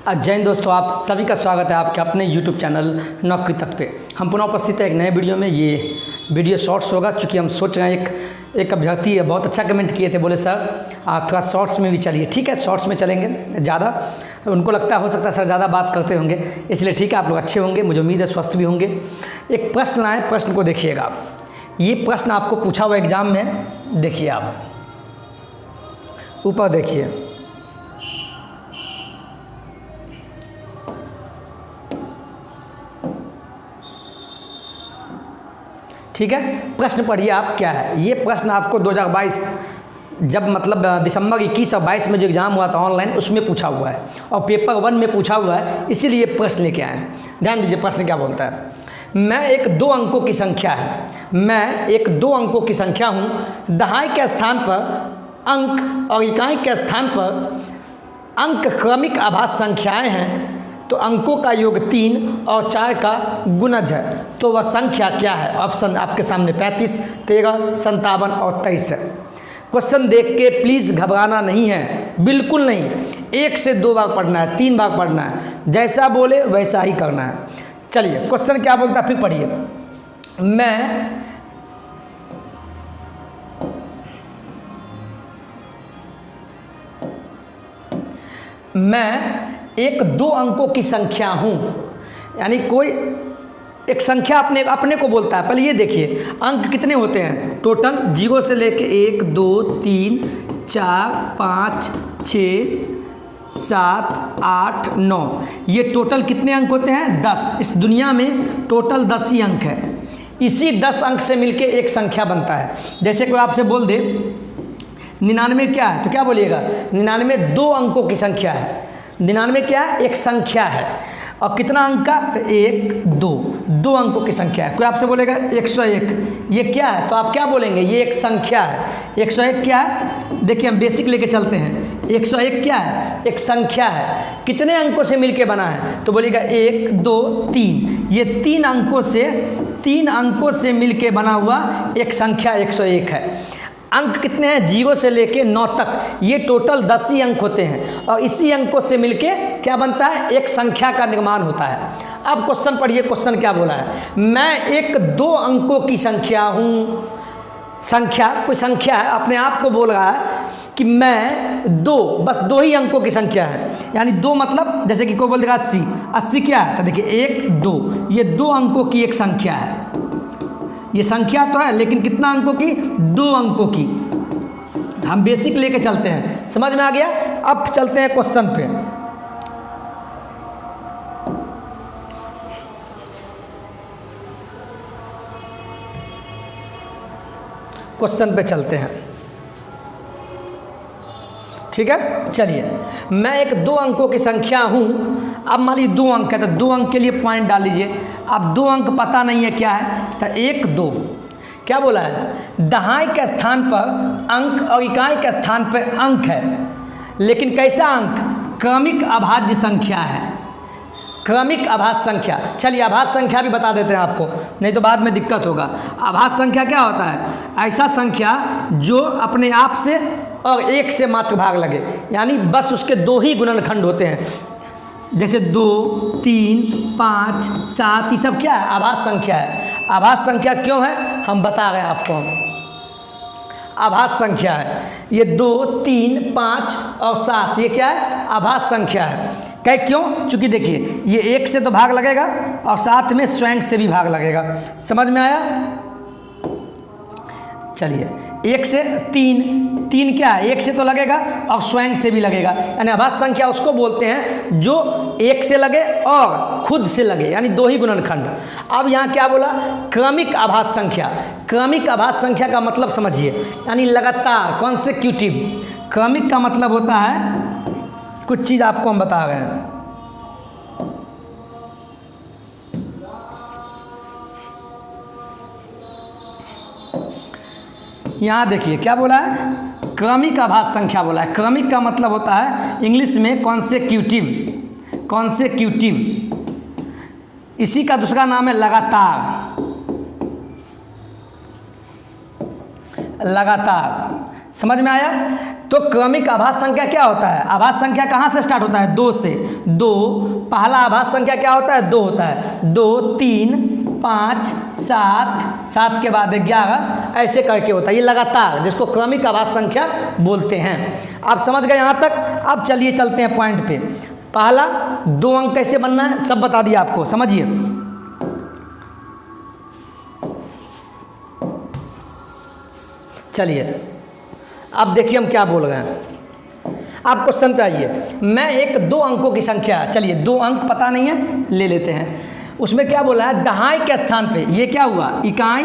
जय हिंद दोस्तों, आप सभी का स्वागत है आपके अपने YouTube चैनल नौकरी तक पे। हम पुनः उपस्थित है एक नए वीडियो में। ये वीडियो शॉर्ट्स होगा क्योंकि हम सोच रहे हैं एक अभ्यर्थी है, बहुत अच्छा कमेंट किए थे, बोले सर आप थोड़ा शॉर्ट्स में भी चलिए। ठीक है, शॉर्ट्स में चलेंगे। ज़्यादा उनको लगता हो सकता है सर ज़्यादा बात करते होंगे, इसलिए ठीक है, आप लोग अच्छे होंगे, मुझे उम्मीद है स्वस्थ भी होंगे। एक प्रश्न आए, प्रश्न को देखिएगा आप। ये प्रश्न आपको पूछा हुआ एग्जाम में, देखिए आप ऊपर देखिए। ठीक है, प्रश्न पढ़िए आप क्या है। ये प्रश्न आपको 2022 जब मतलब दिसंबर 21 और 22 में जो एग्ज़ाम हुआ था ऑनलाइन, उसमें पूछा हुआ है और पेपर 1 में पूछा हुआ है, इसीलिए प्रश्न लेके आए हैं। ध्यान दीजिए प्रश्न क्या बोलता है। मैं एक 2 अंकों की संख्या हूँ। दहाई के स्थान पर अंक और इकाई के स्थान पर अंक क्रमिक आभाज्य संख्याएं हैं, तो अंकों का योग 3 और 4 का गुणज है, तो वह संख्या क्या है? ऑप्शन आपके सामने 35, 13, 57 और 23 है। क्वेश्चन देख के प्लीज़ घबराना नहीं है, बिल्कुल नहीं। 1 से 2 बार पढ़ना है, 3 बार पढ़ना है, जैसा बोले वैसा ही करना है। चलिए क्वेश्चन क्या बोलता है फिर पढ़िए। मैं एक 2 अंकों की संख्या हूँ, यानी कोई एक संख्या अपने को बोलता है। पहले ये देखिए अंक कितने होते हैं टोटल, 0 से लेके 1 2 3 4 5 6 7 8 9, ये टोटल कितने अंक होते हैं? 10। इस दुनिया में टोटल 10 ही अंक है। इसी 10 अंक से मिलके एक संख्या बनता है। जैसे कोई आपसे बोल दे 99 क्या है, तो क्या बोलिएगा? 99 2 अंकों की संख्या है। 99 क्या है? एक संख्या है। और कितना अंक का? तो 1 2 अंकों की संख्या है। कोई आपसे बोलेगा 101, ये क्या है? तो आप क्या बोलेंगे? ये एक संख्या है। 101 क्या है? देखिए हम बेसिक लेके चलते हैं। 101 क्या है? एक संख्या है। कितने अंकों से मिलके बना है? तो बोलिएगा 1 2 3, ये 3 अंकों से मिलके बना हुआ एक संख्या 101 है। अंक कितने हैं? 0 से लेके 9 तक, ये टोटल 10 ही अंक होते हैं और इसी अंकों से मिलके क्या बनता है? एक संख्या का निर्माण होता है। अब क्वेश्चन पढ़िए, क्वेश्चन क्या बोला है। मैं एक 2 अंकों की संख्या हूँ। कोई संख्या है, अपने आप को बोल रहा है कि मैं 2, बस 2 ही अंकों की संख्या है। यानी 2 मतलब जैसे कि कोई बोल देगा 80 क्या है? तो देखिए 1 2, ये 2 अंकों की एक संख्या है। ये संख्या तो है लेकिन कितना अंकों की? 2 अंकों की। हम बेसिक लेके चलते हैं, समझ में आ गया? अब चलते हैं क्वेश्चन पे। क्वेश्चन पे चलते हैं, ठीक है। चलिए, मैं एक 2 अंकों की संख्या हूँ। अब मान लीजिए 2 अंक है, तो 2 अंक के लिए पॉइंट डाल लीजिए। अब 2 अंक पता नहीं है क्या है, तो 1 2 क्या बोला है? दहाई के स्थान पर अंक और इकाई के स्थान पर अंक है, लेकिन कैसा अंक? क्रमिक अभाज्य संख्या है। क्रमिक अभाज्य संख्या। चलिए अभाज्य संख्या भी बता देते हैं आपको, नहीं तो बाद में दिक्कत होगा। अभाज्य संख्या क्या होता है? ऐसा संख्या जो अपने आप से और 1 से मात्र भाग लगे, यानी बस उसके 2 ही गुणनखंड होते हैं। जैसे 2 3 5 7, ये सब क्या है? आभाज्य संख्या है। आभाज्य संख्या क्यों है हम बता रहे हैं आपको। आभाज्य संख्या है ये 2 3 5 और 7, ये क्या है? आभाज्य संख्या है। क्यों? चूँकि देखिए ये 1 से तो भाग लगेगा और साथ में स्वयं से भी भाग लगेगा। समझ में आया? चलिए 1 से 3 क्या है? 1 से तो लगेगा और स्वयं से भी लगेगा, यानी अभाज्य संख्या उसको बोलते हैं जो 1 से लगे और खुद से लगे, यानी 2 ही गुणनखंड। अब यहाँ क्या बोला? क्रमिक अभाज्य संख्या। क्रमिक अभाज्य संख्या का मतलब समझिए, यानी लगातार, कॉन्सेक्यूटिव। क्रमिक का मतलब होता है, कुछ चीज़ आपको हम बता रहे हैं। यहाँ देखिए क्या बोला है? क्रमिक अभाज्य संख्या बोला है। क्रमिक का मतलब होता है इंग्लिश में कॉन्सेक्यूटिव। इसी का दूसरा नाम है लगातार। समझ में आया? तो क्रमिक आभास संख्या क्या होता है? आभास संख्या कहाँ से स्टार्ट होता है? 2 से। 2 पहला आभास संख्या क्या होता है? 2 होता है। 2 3 5 7 7 के बाद 11 ऐसे करके होता है, ये लगातार, जिसको क्रमिक आभास संख्या बोलते हैं। आप समझ गए यहाँ तक? अब चलिए चलते हैं पॉइंट पे। पहला 2 अंक कैसे बनना है सब बता दिया आपको, समझिए। चलिए अब देखिए हम क्या बोल रहे हैं। आप क्वेश्चन पे आइए। मैं एक 2 अंकों की संख्या, चलिए 2 अंक पता नहीं है, ले लेते हैं। उसमें क्या बोला है? दहाई के स्थान पे, ये क्या हुआ? इकाई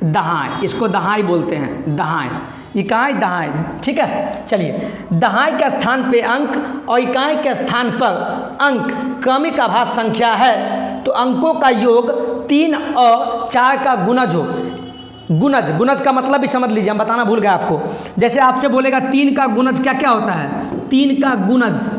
दहाई, इसको दहाई बोलते हैं, दहाई, इकाई दहाई, ठीक है। चलिए दहाई के स्थान पे अंक और इकाई के स्थान पर अंक क्रमिक आभास संख्या है, तो अंकों का योग 3 और 4 का गुणज हो। गुणज, गुणज का मतलब भी समझ लीजिए, हम बताना भूल गए आपको। जैसे आपसे बोलेगा 3 का गुणज क्या क्या होता है? 3 का गुणज,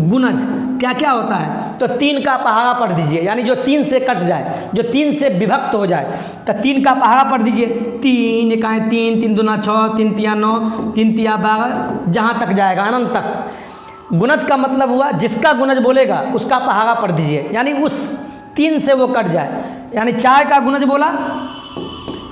गुणज क्या क्या होता है? तो 3 का पहाड़ा पढ़ दीजिए, यानी जो 3 से कट जाए, जो 3 से विभक्त हो जाए, तो 3 का पहाड़ा पढ़ दीजिए। 3 इकाई 3, 3 दूना 6, 3 तिया 9, 3 तिया 12, जहाँ तक जाएगा अनंत तक। गुणज का मतलब हुआ जिसका गुणज बोलेगा उसका पहाड़ा पढ़ दीजिए, यानी उस 3 से वो कट जाए। यानी 4 का गुणज बोला,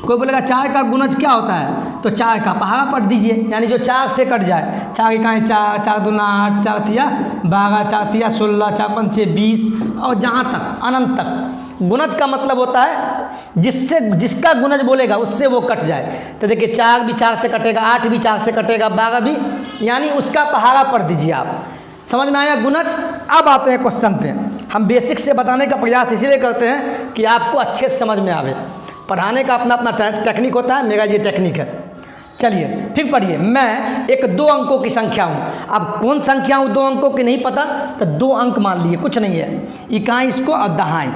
कोई बोलेगा 4 का गुणज क्या होता है? तो 4 का पहाड़ा पढ़ दीजिए, यानी जो 4 से कट जाए। 4 इकाई 4, 4 दूना 8, 4 तिया 12, 4 तिया 16, 4 पंचे 20, और जहाँ तक अनंत तक। गुणज का मतलब होता है जिससे, जिसका गुणज बोलेगा उससे वो कट जाए। तो देखिए 4 भी 4 से कटेगा, 8 भी 4 से कटेगा, 12 भी, यानी उसका पहाड़ा पढ़ दीजिए आप। समझ में आया गुणज? अब आते हैं क्वेश्चन पे। हम बेसिक से बताने का प्रयास इसलिए करते हैं कि आपको अच्छे से समझ में आवे। पढ़ाने का अपना अपना टेक्निक होता है, मेरा ये टेक्निक है। चलिए फिर पढ़िए। मैं एक 2 अंकों की संख्या हूँ। अब कौन संख्या हूँ 2 अंकों की नहीं पता, तो 2 अंक मान लिए, कुछ नहीं है। इकाई इसको और दहाई।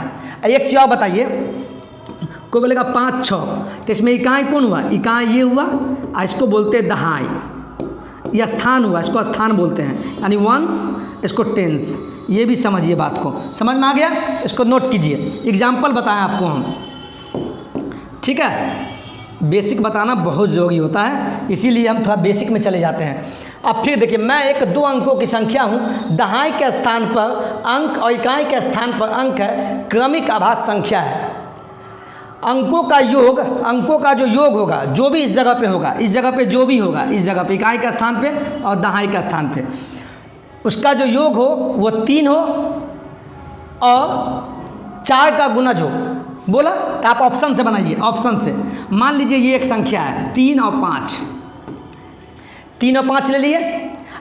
एक चीज़ और बताइए, कोई बोलेगा 5 6, तो इसमें इकाई कौन हुआ? इकाई ये हुआ, और इसको बोलते हैं दहाई। यह स्थान हुआ, इसको स्थान बोलते हैं, यानी वंस, इसको टेंस। ये भी समझिए बात को, समझ में आ गया? इसको नोट कीजिए, एग्जाम्पल बताएं आपको हम, ठीक है। बेसिक बताना बहुत ज़रूरी होता है, इसीलिए हम थोड़ा बेसिक में चले जाते हैं। अब फिर देखिए, मैं एक 2 अंकों की संख्या हूँ, दहाई के स्थान पर अंक और इकाई के स्थान पर अंक है, क्रमिक आभास संख्या है। अंकों का योग, अंकों का जो योग होगा, जो भी इस जगह पे होगा, इस जगह पे जो भी होगा, इस जगह पे इकाई के स्थान पे और दहाई के स्थान पे, उसका जो योग हो वो 3 हो और 4 का गुणज हो। बोला तो आप ऑप्शन से बनाइए, ऑप्शन से। मान लीजिए ये एक संख्या है 3 और 5, 3 और 5 ले लिए।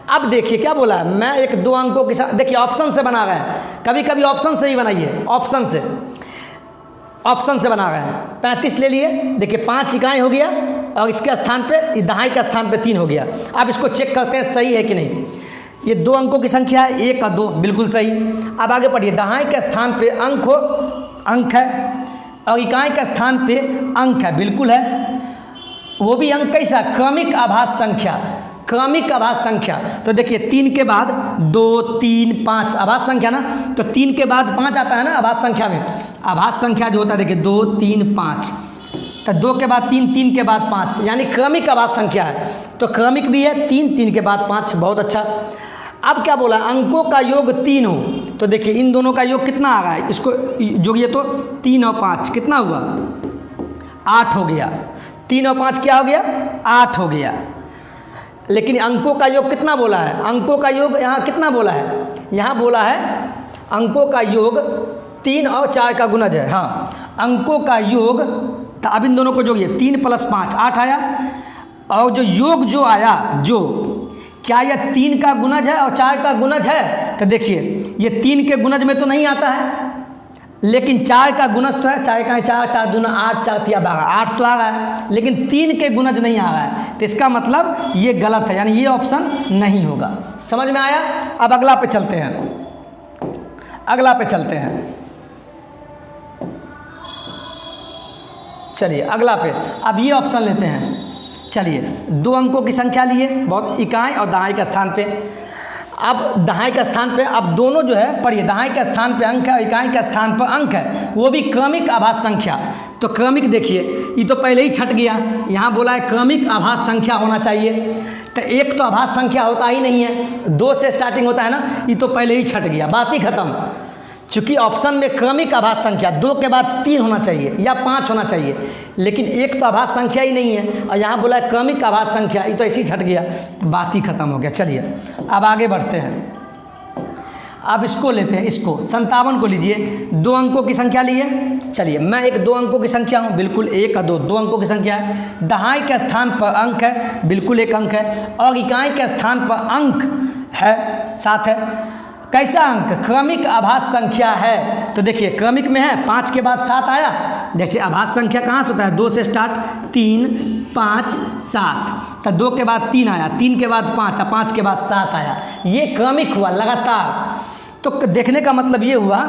अब देखिए क्या बोला है, मैं एक 2 अंकों के साथ, देखिए ऑप्शन से बना रहे हैं, कभी कभी ऑप्शन से ही बनाइए, ऑप्शन से, ऑप्शन से बना रहे हैं। 35 ले लिए, देखिए 5 इकाई हो गया और इसके स्थान पे, दहाई के स्थान पे 3 हो गया। अब इसको चेक करते हैं सही है कि नहीं। ये 2 अंकों की संख्या है, 1 और 2, बिल्कुल सही। अब आगे पढ़िए, दहाई के स्थान पे अंक हो, अंक है, और इकाई के स्थान पे अंक है, बिल्कुल है। वो भी अंक कैसा? क्रमिक आभास संख्या, क्रमिक आभास संख्या। तो देखिए 3 के बाद 2 3 5 आभास संख्या ना, तो 3 के बाद 5 आता है ना आभास संख्या में। आभास संख्या जो होता है देखिए 2 3 5, तो 2 के बाद 3, 3 के बाद 5, यानी क्रमिक आभास संख्या है। तो क्रमिक भी है, 3 3 के बाद 5, बहुत अच्छा। अब क्या बोला? अंकों का योग 3 हो, तो देखिए इन दोनों का योग कितना आ रहा है, इसको जोड़िए तो 3 और 5 कितना हुआ? 8 हो गया। 3 और 5 क्या हो गया? 8 हो गया। लेकिन अंकों का योग कितना बोला है? अंकों का योग यहाँ कितना बोला है? यहाँ बोला है अंकों का योग 3 और 4 का गुणज है। हाँ, अंकों का योग, तो अब इन दोनों को जोड़िए, 3 + 5 8 आया, और जो योग जो आया, जो क्या यह 3 का गुणज है और 4 का गुणज है? तो देखिए ये 3 के गुणज में तो नहीं आता है, लेकिन 4 का गुणज तो है। 4 का 4, 4 दूना 8, 4 तिया 12, 8 तो आ रहा है, लेकिन 3 के गुणज नहीं आ रहा है, तो इसका मतलब ये गलत है, यानी ये ऑप्शन नहीं होगा। समझ में आया? अब अगला पे चलते हैं, अगला पे चलते हैं। चलिए अगला पे, अब ये ऑप्शन लेते हैं। चलिए 2 अंकों की संख्या लिए, बहुत, इकाई और दहाई के स्थान पे। अब दहाई के स्थान पे, अब दोनों जो है पढ़िए, दहाई के स्थान पे अंक है और इकाई के स्थान पर अंक है, वो भी क्रमिक आभास संख्या। तो क्रमिक देखिए, ये तो पहले ही छट गया, यहाँ बोला है क्रमिक आभास संख्या होना चाहिए। तो एक तो आभास संख्या होता ही नहीं है, 2 से स्टार्टिंग होता है ना, ये तो पहले ही छट गया, बात ही खत्म। चूँकि ऑप्शन में क्रमिक आभास संख्या 2 के बाद 3 होना चाहिए या 5 होना चाहिए, लेकिन एक तो आभास संख्या ही नहीं है और यहाँ बोला है क्रमिक आभास संख्या, ये तो ऐसे ही छट गया, बात ही खत्म हो गया। चलिए अब आगे बढ़ते हैं। अब इसको लेते हैं, इसको 57 को लीजिए, 2 अंकों की संख्या ली है। चलिए मैं एक 2 अंकों की संख्या हूँ, बिल्कुल 1 और 2 अंकों की संख्या है। दहाई के स्थान पर अंक है, बिल्कुल 1 अंक है, और इकाई के स्थान पर अंक है 7 है। कैसा अंक? क्रमिक आभास संख्या है। तो देखिए क्रमिक में है, 5 के बाद 7 आया। जैसे आभास संख्या कहाँ से होता है? 2 से स्टार्ट, 3 5 7, तो 2 के बाद 3 आया, 3 के बाद 5 और 5 के बाद 7 आया, ये क्रमिक हुआ लगातार। तो देखने का मतलब ये हुआ,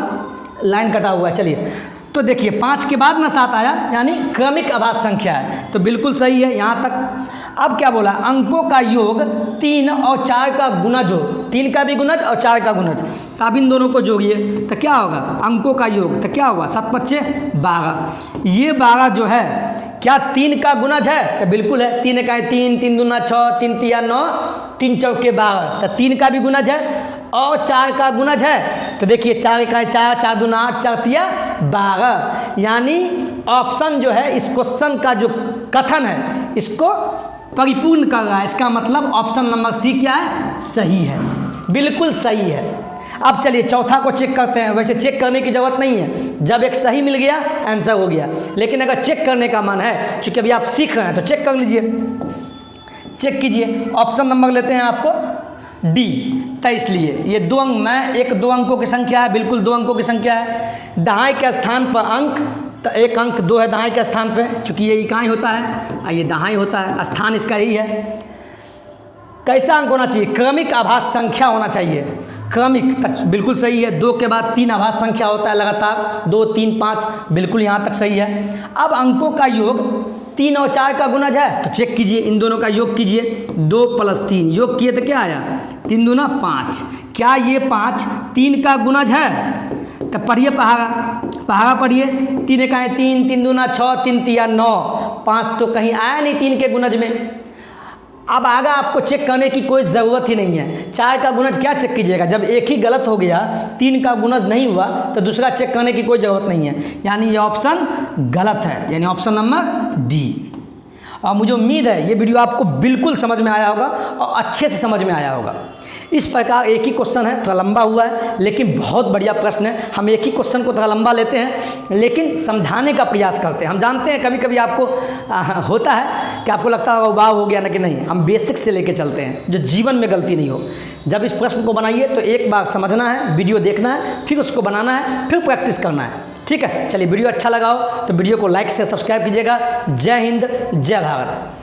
लाइन कटा हुआ है। चलिए तो देखिए 5 के बाद ना 7 आया, यानी क्रमिक आभास संख्या है, तो बिल्कुल सही है यहाँ तक। अब क्या बोला? अंकों का योग 3 और 4 का गुणज हो, 3 का भी गुणज और 4 का गुणज। तो आप इन दोनों को जोड़िए तो क्या होगा? अंकों का योग, तो क्या हुआ? 7 5 12। ये 12 जो है क्या 3 का गुणज है? तो बिल्कुल है, 3 इकाई 3, 3 दूना 6, 3 तिया 9, 3 चौके 12, तो 3 का भी गुणज है और 4 का गुणज है। तो देखिए 4 इकाई 4, 4 दूना 8, 4 तिया 12, यानी ऑप्शन जो है इस क्वेश्चन का जो कथन है इसको परिपूर्ण कर रहा है। इसका मतलब ऑप्शन नंबर सी क्या है? सही है, बिल्कुल सही है। अब चलिए चौथा को चेक करते हैं। वैसे चेक करने की ज़रूरत नहीं है, जब एक सही मिल गया आंसर हो गया, लेकिन अगर चेक करने का मन है, चूँकि अभी आप सीख रहे हैं तो चेक कर लीजिए, चेक कीजिए। ऑप्शन नंबर लेते हैं आपको डी, तो इसलिए ये 2 अंक, मैं एक 2 अंकों की संख्या है, बिल्कुल 2 अंकों की संख्या है। दहाई के स्थान पर अंक, तो 1 अंक 2 है दहाई के स्थान पे, चूँकि ये इकाई होता है और ये दहाई होता है, स्थान इसका यही है। कैसा अंक होना चाहिए? क्रमिक आभास संख्या होना चाहिए, क्रमिक, बिल्कुल सही है। 2 के बाद 3 आभास संख्या होता है लगातार, 2 3 5, बिल्कुल यहाँ तक सही है। अब अंकों का योग 3 और 4 का गुणज है, तो चेक कीजिए, इन दोनों का योग कीजिए, 2 + 3 योग किए तो क्या आया? 3 दूना 5। क्या ये 5 3 का गुणज है? तो पढ़िए पहाड़ा पढ़िए, 3 इकाई 3, 3 दूना 6, 3 तिया 9, 5 तो कहीं आया नहीं 3 के गुणज में। अब आगे आपको चेक करने की कोई ज़रूरत ही नहीं है। 4 का गुणज क्या चेक कीजिएगा? जब एक ही गलत हो गया, 3 का गुणज नहीं हुआ, तो दूसरा चेक करने की कोई ज़रूरत नहीं है, यानी ये ऑप्शन गलत है, यानी ऑप्शन नंबर डी। और मुझे उम्मीद है ये वीडियो आपको बिल्कुल समझ में आया होगा और अच्छे से समझ में आया होगा। इस प्रकार एक ही क्वेश्चन है, थोड़ा लंबा हुआ है लेकिन बहुत बढ़िया प्रश्न है। हम एक ही क्वेश्चन को थोड़ा लंबा लेते हैं लेकिन समझाने का प्रयास करते हैं। हम जानते हैं कभी कभी आपको होता है कि आपको लगता है वाह हो गया ना, कि नहीं, हम बेसिक से लेके चलते हैं जो जीवन में गलती नहीं हो। जब इस प्रश्न को बनाइए तो एक बार समझना है, वीडियो देखना है, फिर उसको बनाना है, फिर प्रैक्टिस करना है, ठीक है। चलिए वीडियो अच्छा लगा हो तो वीडियो को लाइक से सब्सक्राइब कीजिएगा। जय हिंद, जय भारत।